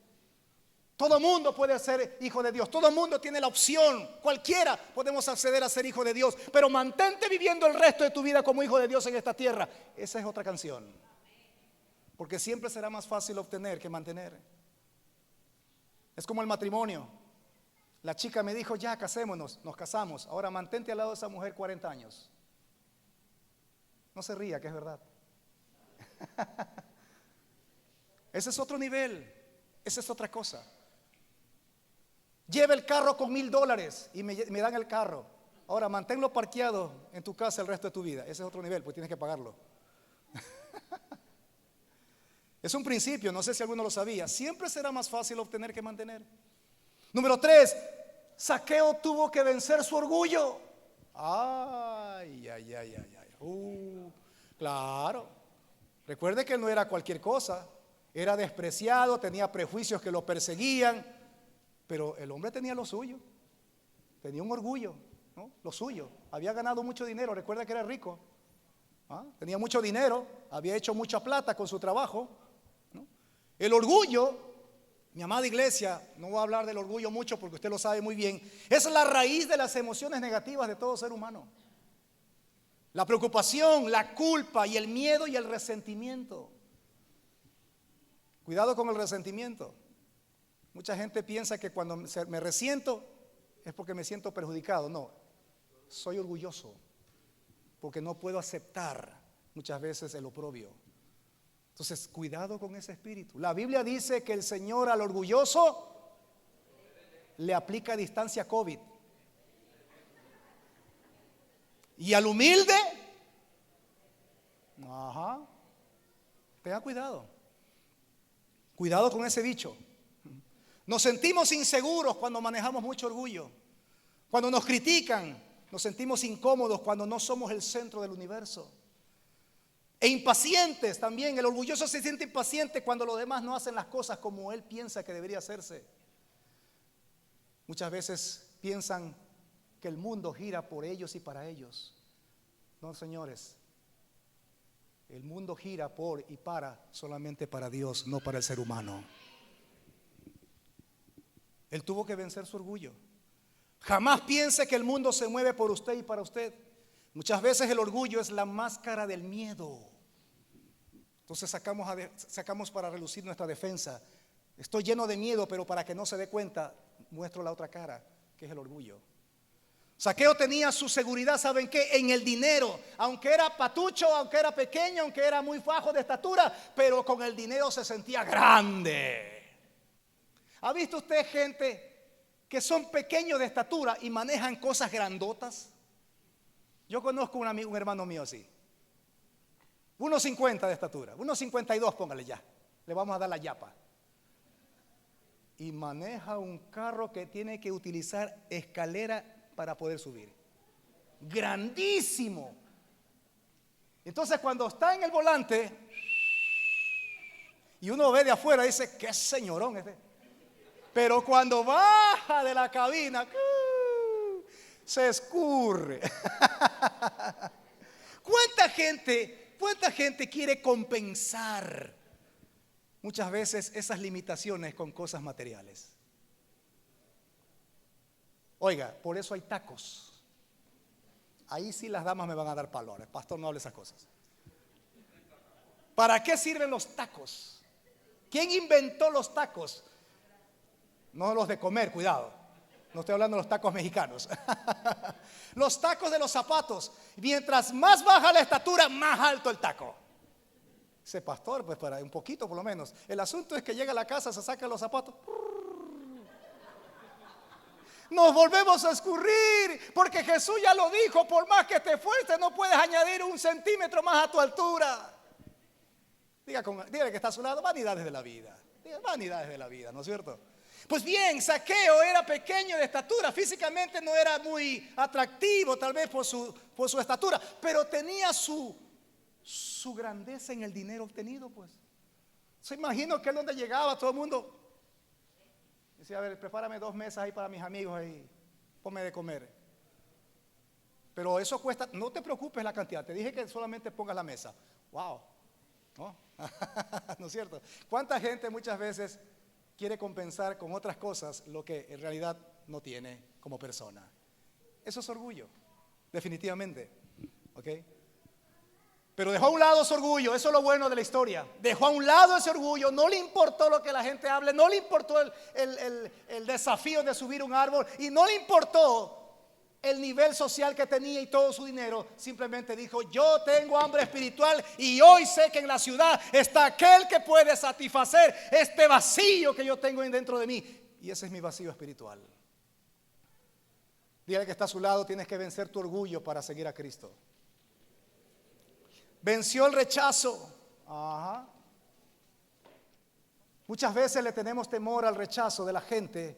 Todo mundo puede ser hijo de Dios, todo mundo tiene la opción, cualquiera podemos acceder a ser hijo de Dios, pero mantente viviendo el resto de tu vida como hijo de Dios en esta tierra. Esa es otra canción, porque siempre será más fácil obtener que mantener. Es como el matrimonio. La chica me dijo, ya casémonos, nos casamos, ahora mantente al lado de esa mujer 40 años. No se ría, que es verdad. Ese es otro nivel, esa es otra cosa. Lleva el carro con $1,000 y me dan el carro. Ahora manténlo parqueado en tu casa el resto de tu vida. Ese es otro nivel, pues tienes que pagarlo. Es un principio, no sé si alguno lo sabía. Siempre será más fácil obtener que mantener. Número 3, Zaqueo tuvo que vencer su orgullo. Claro. Recuerde que no era cualquier cosa. Era despreciado, tenía prejuicios que lo perseguían. Pero el hombre tenía lo suyo, tenía un orgullo, ¿no? Lo suyo, había ganado mucho dinero, recuerda que era rico, tenía mucho dinero, había hecho mucha plata con su trabajo, ¿no? El orgullo, mi amada iglesia, no voy a hablar del orgullo mucho porque usted lo sabe muy bien, es la raíz de las emociones negativas de todo ser humano. La preocupación, la culpa y el miedo y el resentimiento. Cuidado con el resentimiento. Mucha gente piensa que cuando me resiento es porque me siento perjudicado. No, soy orgulloso porque no puedo aceptar muchas veces el oprobio. Entonces, cuidado con ese espíritu. La Biblia dice que el Señor al orgulloso le aplica distancia COVID. Y al humilde, Tenga cuidado. Cuidado con ese dicho. Nos sentimos inseguros cuando manejamos mucho orgullo. Cuando nos critican, nos sentimos incómodos cuando no somos el centro del universo. E impacientes también. El orgulloso se siente impaciente cuando los demás no hacen las cosas como él piensa que debería hacerse. Muchas veces piensan que el mundo gira por ellos y para ellos. No, señores. El mundo gira por y para solamente para Dios, no para el ser humano. Él tuvo que vencer su orgullo. Jamás piense que el mundo se mueve por usted y para usted. Muchas veces el orgullo es la máscara del miedo. Entonces sacamos para relucir nuestra defensa. Estoy lleno de miedo, pero para que no se dé cuenta, muestro la otra cara, que es el orgullo. Zaqueo tenía su seguridad, ¿saben qué? En el dinero. Aunque era patucho, aunque era pequeño, aunque era muy bajo de estatura, pero con el dinero se sentía grande. ¿Ha visto usted gente que son pequeños de estatura y manejan cosas grandotas? Yo conozco un hermano mío así. 1.50 de estatura, 1.52 póngale ya. Le vamos a dar la yapa. Y maneja un carro que tiene que utilizar escalera para poder subir. Grandísimo. Entonces cuando está en el volante y uno ve de afuera, dice, qué señorón este. Pero cuando baja de la cabina, se escurre. ¿Cuánta gente quiere compensar muchas veces esas limitaciones con cosas materiales? Oiga, por eso hay tacos. Ahí sí las damas me van a dar palo. Pastor, no hable esas cosas. ¿Para qué sirven los tacos? ¿Quién inventó los tacos? No los de comer, cuidado. No estoy hablando de los tacos mexicanos. Los tacos de los zapatos. Mientras más baja la estatura, más alto el taco. Ese pastor, pues para un poquito por lo menos. El asunto es que llega a la casa, se saca los zapatos. Nos volvemos a escurrir, porque Jesús ya lo dijo, por más que te esfuerces no puedes añadir 1 centímetro más a tu altura. Dígale que está a su lado, vanidades de la vida. Vanidades de la vida, ¿no es cierto? Pues bien, Zaqueo era pequeño de estatura, físicamente no era muy atractivo, tal vez por su estatura, pero tenía su grandeza en el dinero obtenido, pues. Se imagino que él donde llegaba, todo el mundo decía, a ver, prepárame 2 mesas ahí para mis amigos ahí, ponme de comer. Pero eso cuesta, no te preocupes la cantidad, te dije que solamente pongas la mesa. Wow, ¿no? ¿No es cierto? ¿Cuánta gente muchas veces quiere compensar con otras cosas lo que en realidad no tiene como persona? Eso es orgullo, definitivamente. ¿Ok? Pero dejó a un lado su orgullo, eso es lo bueno de la historia. Dejó a un lado ese orgullo, no le importó lo que la gente hable, no le importó el desafío de subir un árbol y no le importó el nivel social que tenía y todo su dinero. Simplemente dijo, yo tengo hambre espiritual y hoy sé que en la ciudad está aquel que puede satisfacer este vacío que yo tengo dentro de mí. Y ese es mi vacío espiritual. Dígale que está a su lado, tienes que vencer tu orgullo para seguir a Cristo. Venció el rechazo. Ajá. Muchas veces le tenemos temor al rechazo de la gente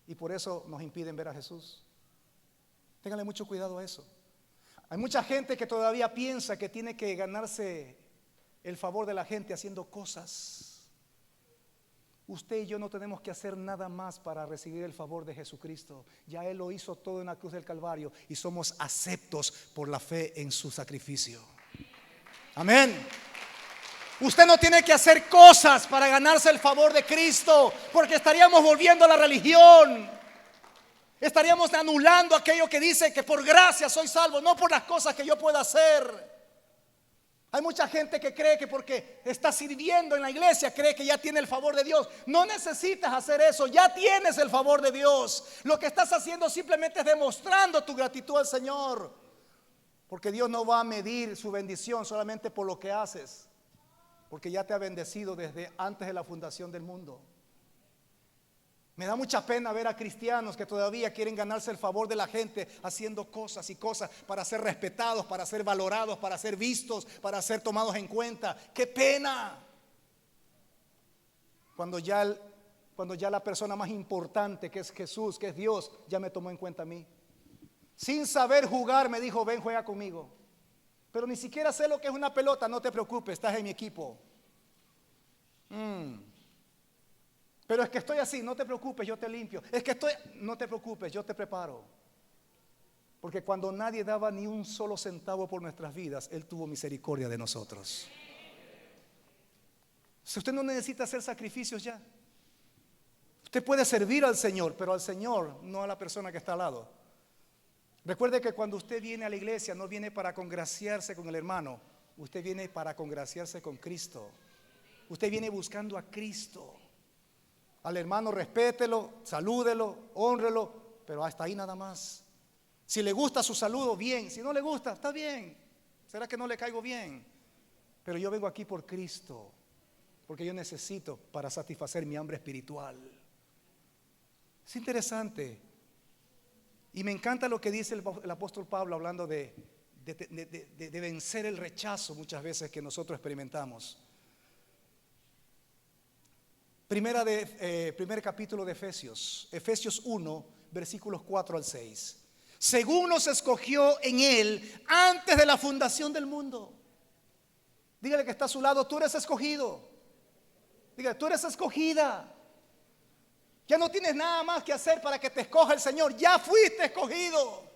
y por eso nos impiden ver a Jesús. Ténganle mucho cuidado a eso. Hay mucha gente que todavía piensa que tiene que ganarse el favor de la gente haciendo cosas. Usted y yo no tenemos que hacer nada más para recibir el favor de Jesucristo. Ya Él lo hizo todo en la cruz del Calvario y somos aceptos por la fe en su sacrificio. Amén. Usted no tiene que hacer cosas para ganarse el favor de Cristo, porque estaríamos volviendo a la religión. Estaríamos anulando aquello que dice que por gracia soy salvo, no por las cosas que yo pueda hacer. Hay mucha gente que cree que porque está sirviendo en la iglesia cree que ya tiene el favor de Dios. No necesitas hacer eso, ya tienes el favor de Dios. Lo que estás haciendo simplemente es demostrando tu gratitud al Señor. Porque Dios no va a medir su bendición solamente por lo que haces, porque ya te ha bendecido desde antes de la fundación del mundo. Me da mucha pena ver a cristianos que todavía quieren ganarse el favor de la gente haciendo cosas y cosas para ser respetados, para ser valorados, para ser vistos, para ser tomados en cuenta. ¡Qué pena! Cuando ya la persona más importante, que es Jesús, que es Dios, ya me tomó en cuenta a mí. Sin saber jugar me dijo, ven, juega conmigo. Pero ni siquiera sé lo que es una pelota. No te preocupes, estás en mi equipo. Pero es que estoy así, no te preocupes, yo te limpio. Es que no te preocupes, yo te preparo. Porque cuando nadie daba ni un solo centavo por nuestras vidas, Él tuvo misericordia de nosotros. Si usted no necesita hacer sacrificios ya. Usted puede servir al Señor, pero al Señor, no a la persona que está al lado. Recuerde que cuando usted viene a la iglesia, no viene para congraciarse con el hermano. Usted viene para congraciarse con Cristo. Usted viene buscando a Cristo. Al hermano respételo, salúdelo, hónrelo, pero hasta ahí nada más. Si le gusta su saludo, bien. Si no le gusta, está bien. ¿Será que no le caigo bien? Pero yo vengo aquí por Cristo, porque yo necesito para satisfacer mi hambre espiritual. Es interesante. Y me encanta lo que dice el apóstol Pablo hablando de vencer el rechazo muchas veces que nosotros experimentamos. Primer capítulo de Efesios 1, versículos 4 al 6. Según nos escogió en Él antes de la fundación del mundo. Dígale que está a su lado, tú eres escogido. Dígale, tú eres escogida. Ya no tienes nada más que hacer para que te escoja el Señor. Ya fuiste escogido.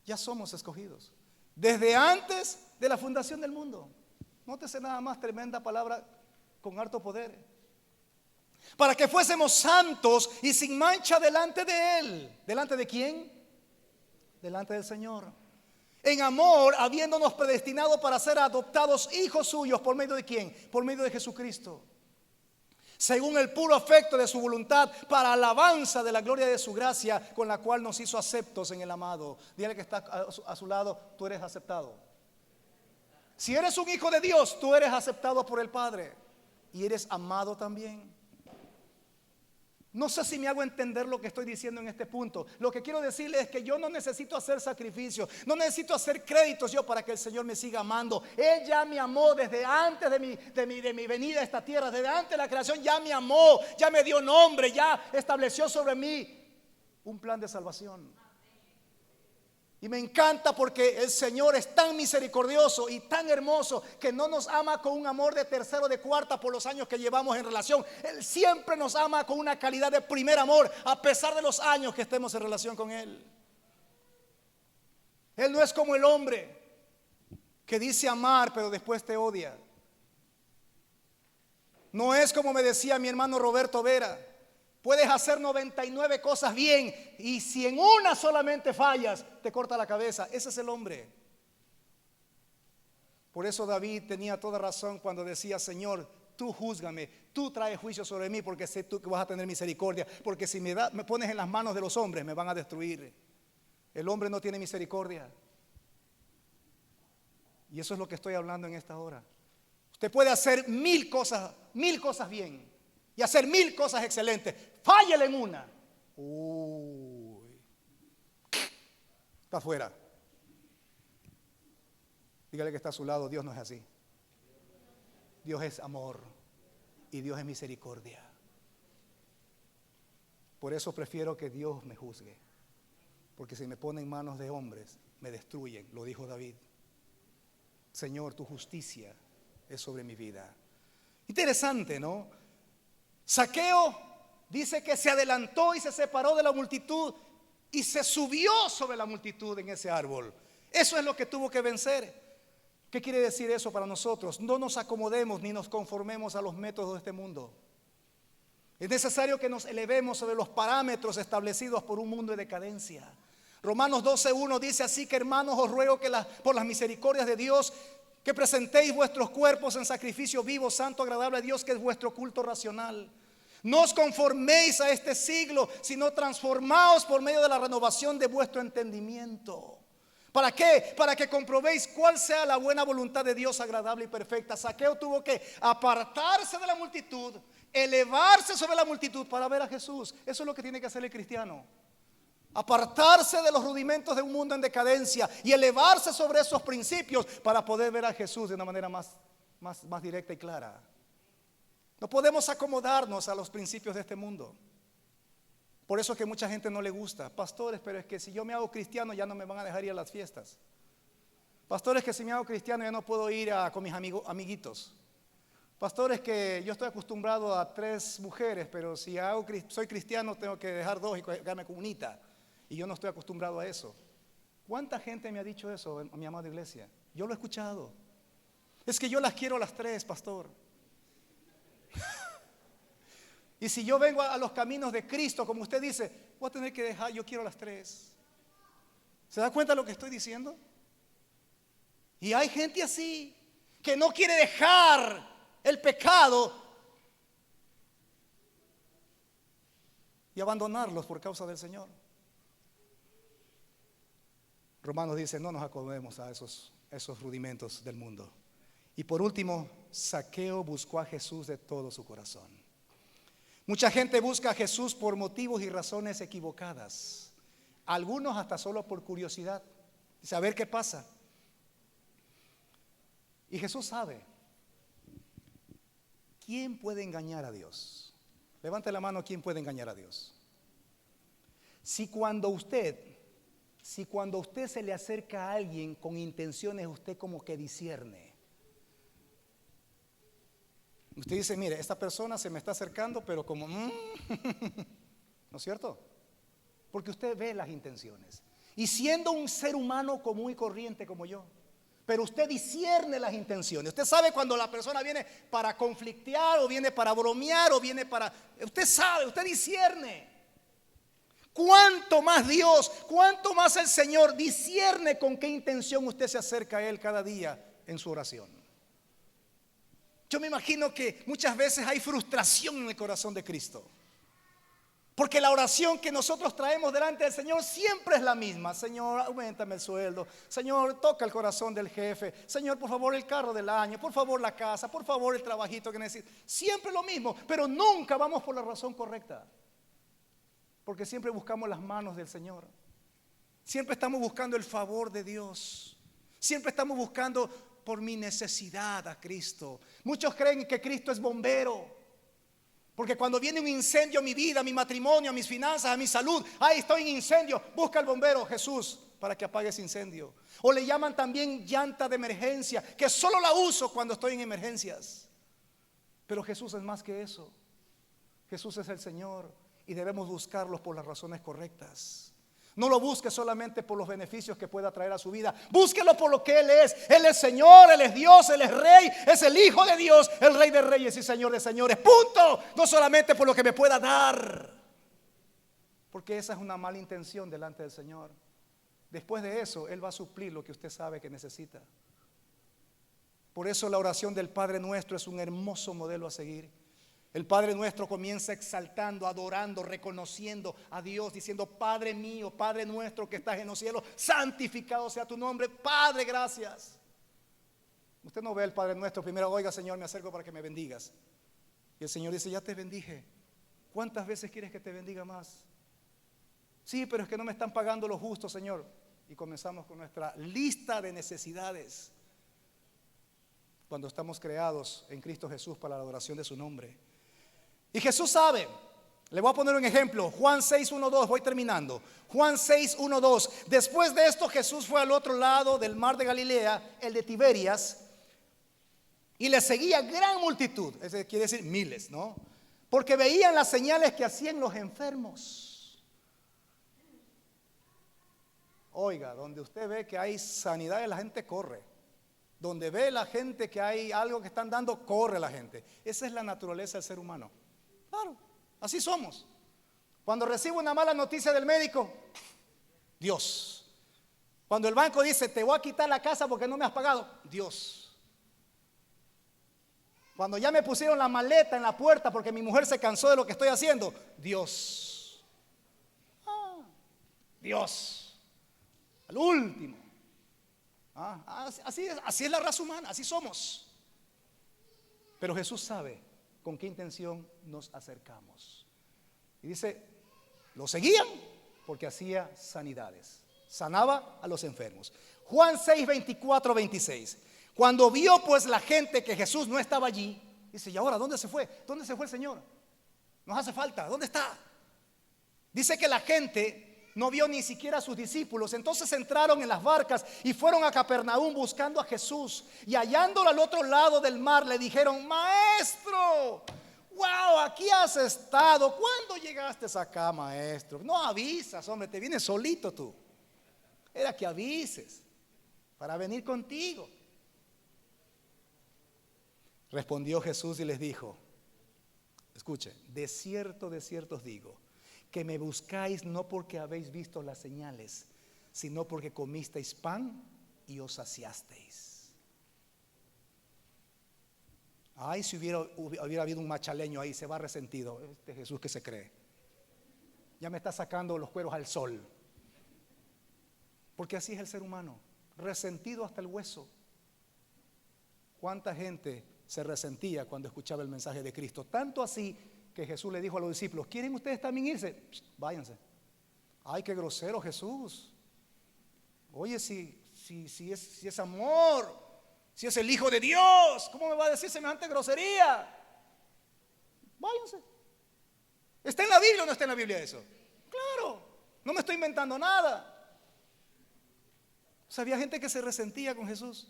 Ya somos escogidos. Desde antes de la fundación del mundo. Nótese nada más, tremenda palabra con harto poder. Para que fuésemos santos y sin mancha delante de Él. ¿Delante de quién? Delante del Señor. En amor, habiéndonos predestinado para ser adoptados hijos suyos. ¿Por medio de quién? Por medio de Jesucristo. Según el puro afecto de su voluntad, para alabanza de la gloria de su gracia, con la cual nos hizo aceptos en el amado. Dígale que está a su lado, tú eres aceptado. Si eres un hijo de Dios, tú eres aceptado por el Padre. Y eres amado también. No sé si me hago entender lo que estoy diciendo en este punto. Lo que quiero decirle es que yo no necesito hacer sacrificios, no necesito hacer créditos yo para que el Señor me siga amando. Él ya me amó desde antes de mi venida a esta tierra, desde antes de la creación ya me amó, ya me dio nombre, ya estableció sobre mí un plan de salvación. Y me encanta porque el Señor es tan misericordioso y tan hermoso que no nos ama con un amor de tercero, de cuarta por los años que llevamos en relación. Él siempre nos ama con una calidad de primer amor a pesar de los años que estemos en relación con Él. Él no es como el hombre que dice amar pero después te odia. No es como me decía mi hermano Roberto Vera. Puedes hacer 99 cosas bien y si en una solamente fallas, te corta la cabeza. Ese es el hombre. Por eso David tenía toda razón cuando decía, Señor, tú júzgame, tú traes juicio sobre mí porque sé tú que vas a tener misericordia. Porque si me pones en las manos de los hombres, me van a destruir. El hombre no tiene misericordia. Y eso es lo que estoy hablando en esta hora. Usted puede hacer 1000 cosas bien. Y hacer 1000 cosas excelentes. Fállele en una. Está afuera. Dígale que está a su lado. Dios no es así. Dios es amor. Y Dios es misericordia. Por eso prefiero que Dios me juzgue. Porque si me pone en manos de hombres, me destruyen. Lo dijo David. Señor, tu justicia es sobre mi vida. Interesante, ¿no? Zaqueo dice que se adelantó y se separó de la multitud y se subió sobre la multitud en ese árbol. Eso es lo que tuvo que vencer. ¿Qué quiere decir eso para nosotros? No nos acomodemos ni nos conformemos a los métodos de este mundo. Es necesario que nos elevemos sobre los parámetros establecidos por un mundo de decadencia. Romanos 12:1 dice así que hermanos os ruego que por las misericordias de Dios que presentéis vuestros cuerpos en sacrificio vivo, santo, agradable a Dios, que es vuestro culto racional. No os conforméis a este siglo, sino transformaos por medio de la renovación de vuestro entendimiento. ¿Para qué? Para que comprobéis cuál sea la buena voluntad de Dios agradable y perfecta. Zaqueo tuvo que apartarse de la multitud, elevarse sobre la multitud para ver a Jesús. Eso es lo que tiene que hacer el cristiano. Apartarse de los rudimentos de un mundo en decadencia y elevarse sobre esos principios para poder ver a Jesús de una manera más más directa y clara. No podemos acomodarnos a los principios de este mundo. Por eso es que mucha gente no le gusta. Pastores, pero es que si yo me hago cristiano ya no me van a dejar ir a las fiestas. Pastores, que si me hago cristiano ya no puedo ir con mis amiguitos. Pastores, que yo estoy acostumbrado a 3 mujeres, pero si soy cristiano tengo que dejar 2 y quedarme con unita. Y yo no estoy acostumbrado a eso. ¿Cuánta gente me ha dicho eso en mi amada iglesia? Yo lo he escuchado. Es que yo las quiero a las 3, pastor. Y si yo vengo a los caminos de Cristo, como usted dice, voy a tener que dejar, yo quiero las 3. ¿Se da cuenta de lo que estoy diciendo? Y hay gente así, que no quiere dejar el pecado y abandonarlos por causa del Señor. Romanos dice, no nos acomodemos a esos rudimentos del mundo. Y por último, Zaqueo buscó a Jesús de todo su corazón. Mucha gente busca a Jesús por motivos y razones equivocadas. Algunos hasta solo por curiosidad, saber qué pasa. Y Jesús sabe. ¿Quién puede engañar a Dios? Levante la mano, ¿quién puede engañar a Dios? Si cuando usted se le acerca a alguien con intenciones, usted como que discierne. Usted dice, mire, esta persona se me está acercando, pero como, ¿no es cierto? Porque usted ve las intenciones. Y siendo un ser humano común y corriente como yo, pero usted discierne las intenciones. Usted sabe cuando la persona viene para conflictear, o viene para bromear, o viene para... Usted sabe, usted discierne. Cuánto más Dios, cuánto más el Señor discierne con qué intención usted se acerca a Él cada día en su oración. Yo me imagino que muchas veces hay frustración en el corazón de Cristo, porque la oración que nosotros traemos delante del Señor siempre es la misma. Señor, auméntame el sueldo. Señor, toca el corazón del jefe. Señor, por favor, el carro del año. Por favor, la casa. Por favor, el trabajito que necesito. Siempre lo mismo, pero nunca vamos por la razón correcta, porque siempre buscamos las manos del Señor. Siempre estamos buscando el favor de Dios. Siempre estamos buscando por mi necesidad a Cristo. Muchos creen que Cristo es bombero, porque cuando viene un incendio a mi vida, a mi matrimonio, a mis finanzas, a mi salud, ahí estoy en incendio, busca el bombero Jesús para que apague ese incendio. O le llaman también llanta de emergencia, que solo la uso cuando estoy en emergencias. Pero Jesús es más que eso. Jesús es el Señor y debemos buscarlo por las razones correctas. No lo busque solamente por los beneficios que pueda traer a su vida. Búsquelo por lo que Él es. Él es Señor, Él es Dios, Él es Rey, es el Hijo de Dios, el Rey de Reyes y Señor de Señores. Punto. No solamente por lo que me pueda dar, porque esa es una mala intención delante del Señor. Después de eso, Él va a suplir lo que usted sabe que necesita. Por eso la oración del Padre Nuestro es un hermoso modelo a seguir. El Padre Nuestro comienza exaltando, adorando, reconociendo a Dios, diciendo: Padre mío, Padre nuestro que estás en los cielos, santificado sea tu nombre. Padre, gracias. Usted no ve el Padre Nuestro primero: oiga, Señor, me acerco para que me bendigas. Y el Señor dice: ya te bendije. ¿Cuántas veces quieres que te bendiga más? Sí, pero es que no me están pagando lo justo, Señor. Y comenzamos con nuestra lista de necesidades, cuando estamos creados en Cristo Jesús para la adoración de su nombre. Y Jesús sabe. Le voy a poner un ejemplo. Juan 6:1-2, voy terminando. Juan 6:1-2. Después de esto, Jesús fue al otro lado del mar de Galilea, el de Tiberias, y le seguía gran multitud. Eso quiere decir miles, ¿no? Porque veían las señales que hacían los enfermos. Oiga, donde usted ve que hay sanidades, la gente corre. Donde ve la gente que hay algo que están dando, corre la gente. Esa es la naturaleza del ser humano. Claro, así somos. Cuando recibo una mala noticia del médico, Dios. Cuando el banco dice: te voy a quitar la casa porque no me has pagado, Dios. Cuando ya me pusieron la maleta en la puerta porque mi mujer se cansó de lo que estoy haciendo, Dios. Dios. Al último. Así es la raza humana, así somos. Pero Jesús sabe con qué intención nos acercamos. Y dice: lo seguían porque hacía sanidades, sanaba a los enfermos. Juan 6:24-26. Cuando vio pues la gente que Jesús no estaba allí, dice, ¿y ahora dónde se fue? ¿Dónde se fue el Señor? Nos hace falta, ¿dónde está? Dice que la gente no vio ni siquiera a sus discípulos. Entonces entraron en las barcas y fueron a Capernaum buscando a Jesús. Y hallándolo al otro lado del mar le dijeron, maestro, wow, aquí has estado. ¿Cuándo llegaste acá, maestro? No avisas, hombre, te vienes solito tú. Era que avises para venir contigo. Respondió Jesús y les dijo, escuche, de cierto os digo, que me buscáis no porque habéis visto las señales, sino porque comisteis pan y os saciasteis. Ay, si hubiera habido un machaleño ahí, se va resentido. Este Jesús que se cree. Ya me está sacando los cueros al sol. Porque así es el ser humano, resentido hasta el hueso. ¿Cuánta gente se resentía cuando escuchaba el mensaje de Cristo? Tanto así que Jesús le dijo a los discípulos, ¿quieren ustedes también irse? Psst, váyanse. Ay, qué grosero Jesús. Oye, si es amor, si es el Hijo de Dios, ¿cómo me va a decir semejante grosería? Váyanse. ¿Está en la Biblia o no está en la Biblia eso? Claro, no me estoy inventando nada. O sea, había gente que se resentía con Jesús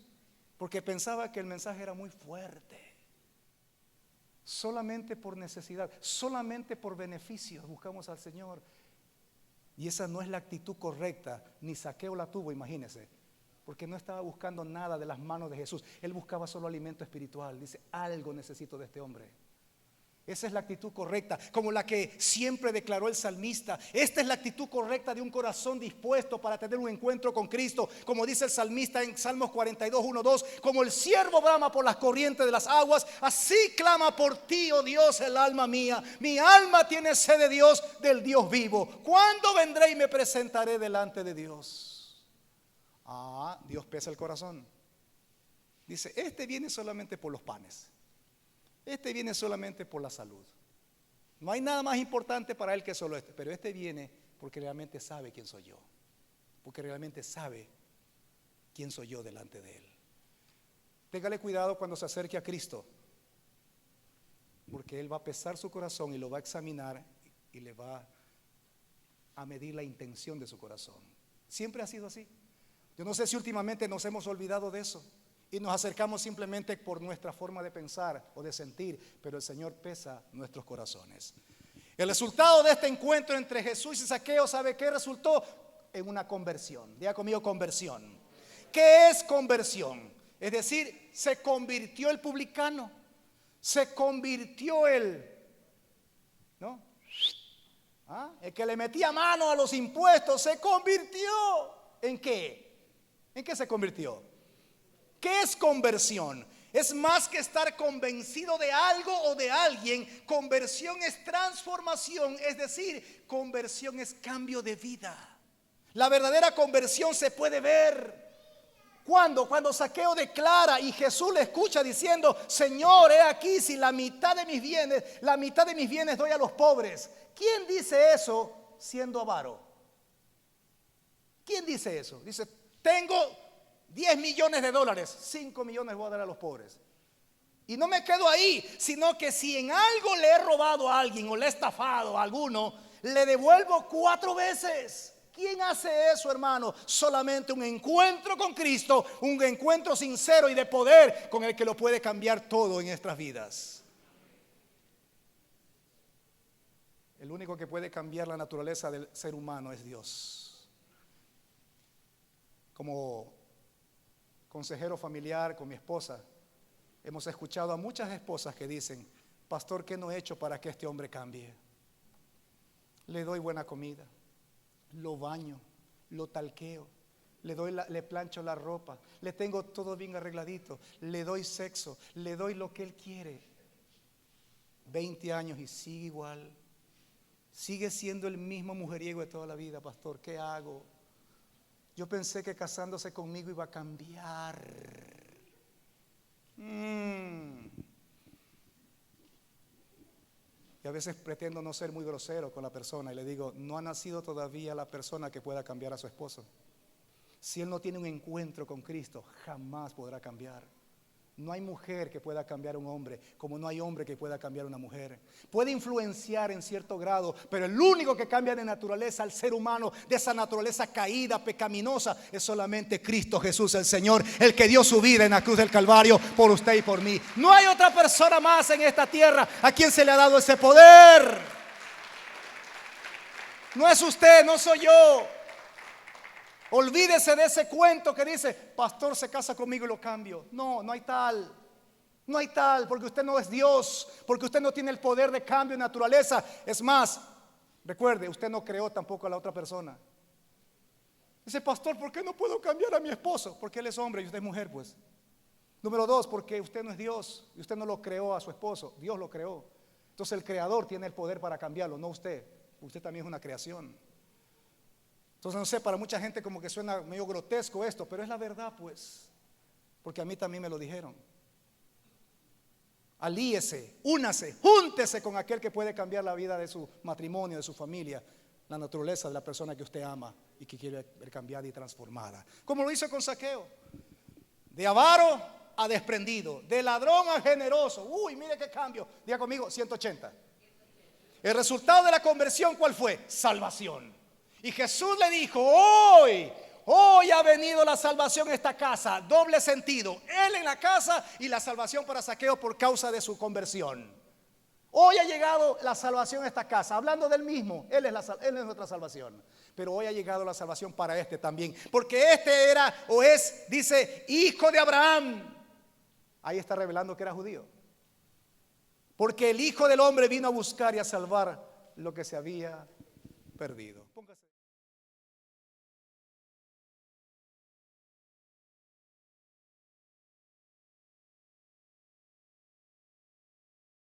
porque pensaba que el mensaje era muy fuerte. Solamente por necesidad, solamente por beneficios buscamos al Señor. Y esa no es la actitud correcta. Ni Zaqueo la tuvo, imagínese, porque no estaba buscando nada de las manos de Jesús. Él buscaba solo alimento espiritual. Dice, algo necesito de este hombre. Esa es la actitud correcta, como la que siempre declaró el salmista. Esta es la actitud correcta de un corazón dispuesto para tener un encuentro con Cristo. Como dice el salmista en Salmos 42, 1, 2, como el ciervo brama por las corrientes de las aguas, así clama por ti, oh Dios, el alma mía. Mi alma tiene sed de Dios, del Dios vivo. ¿Cuándo vendré y me presentaré delante de Dios? Dios pesa el corazón. Dice, este viene solamente por los panes. Este viene solamente por la salud. No hay nada más importante para él que solo este. Pero este viene porque realmente sabe quién soy yo. Porque realmente sabe quién soy yo delante de él. Téngale cuidado cuando se acerque a Cristo. Porque él va a pesar su corazón y lo va a examinar y le va a medir la intención de su corazón. Siempre ha sido así. Yo no sé si últimamente nos hemos olvidado de eso y nos acercamos simplemente por nuestra forma de pensar o de sentir, pero el Señor pesa nuestros corazones. El resultado de este encuentro entre Jesús y Zaqueo, ¿sabe qué resultó? En una conversión. Diga conmigo, conversión. ¿Qué es conversión? Es decir, se convirtió el publicano, se convirtió el que le metía mano a los impuestos, se convirtió. ¿En qué? ¿En qué se convirtió? ¿Qué es conversión? Es más que estar convencido de algo o de alguien. Conversión es transformación, es decir, conversión es cambio de vida. La verdadera conversión se puede ver. ¿Cuándo? Cuando Zaqueo declara y Jesús le escucha diciendo, Señor, he aquí, si la mitad de mis bienes doy a los pobres. ¿Quién dice eso siendo avaro? ¿Quién dice eso? Dice, tengo 10 millones de dólares, 5 millones voy a dar a los pobres. Y no me quedo ahí, sino que si en algo le he robado a alguien o le he estafado a alguno, le devuelvo 4 veces. ¿Quién hace eso, hermano? Solamente un encuentro con Cristo, un encuentro sincero y de poder con el que lo puede cambiar todo en nuestras vidas. El único que puede cambiar la naturaleza del ser humano es Dios. Como consejero familiar con mi esposa, hemos escuchado a muchas esposas que dicen, pastor, ¿qué no he hecho para que este hombre cambie? Le doy buena comida, lo baño, lo talqueo, le plancho la ropa, le tengo todo bien arregladito, le doy sexo, le doy lo que él quiere. 20 años y sigue igual, sigue siendo el mismo mujeriego de toda la vida. Pastor, ¿qué hago? Yo pensé que casándose conmigo iba a cambiar. Y a veces pretendo no ser muy grosero con la persona y le digo, no ha nacido todavía la persona que pueda cambiar a su esposo. Si él no tiene un encuentro con Cristo, jamás podrá cambiar. No hay mujer que pueda cambiar a un hombre, como no hay hombre que pueda cambiar a una mujer. Puede influenciar en cierto grado, pero el único que cambia de naturaleza al ser humano, de esa naturaleza caída, pecaminosa, es solamente Cristo Jesús, el Señor, el que dio su vida en la cruz del Calvario por usted y por mí. No hay otra persona más en esta tierra a quien se le ha dado ese poder. No es usted, no soy yo. Olvídese de ese cuento que dice, pastor se casa conmigo y lo cambio. No, no hay tal. No hay tal, porque usted no es Dios, porque usted no tiene el poder de cambio de naturaleza. Es más, recuerde, usted no creó tampoco a la otra persona. Dice, pastor, ¿por qué no puedo cambiar a mi esposo? Porque él es hombre y usted es mujer, pues. Número 2, porque usted no es Dios y usted no lo creó a su esposo, Dios lo creó. Entonces el creador tiene el poder para cambiarlo, no usted. Usted también es una creación. Entonces no sé, para mucha gente como que suena medio grotesco esto, pero es la verdad, pues, porque a mí también me lo dijeron. Alíese, únase, júntese con aquel que puede cambiar la vida de su matrimonio, de su familia, la naturaleza de la persona que usted ama y que quiere ver cambiada y transformada, como lo hizo con Zaqueo. De avaro a desprendido, de ladrón a generoso. Uy, mire qué cambio. Diga conmigo, 180. El resultado de la conversión, ¿cuál fue? Salvación. Y Jesús le dijo, hoy ha venido la salvación a esta casa. Doble sentido, él en la casa y la salvación para Zaqueo por causa de su conversión. Hoy ha llegado la salvación a esta casa. Hablando del mismo, él es nuestra salvación. Pero hoy ha llegado la salvación para este también, porque este era o es, dice, hijo de Abraham. Ahí está revelando que era judío. Porque el Hijo del Hombre vino a buscar y a salvar lo que se había perdido. Póngase.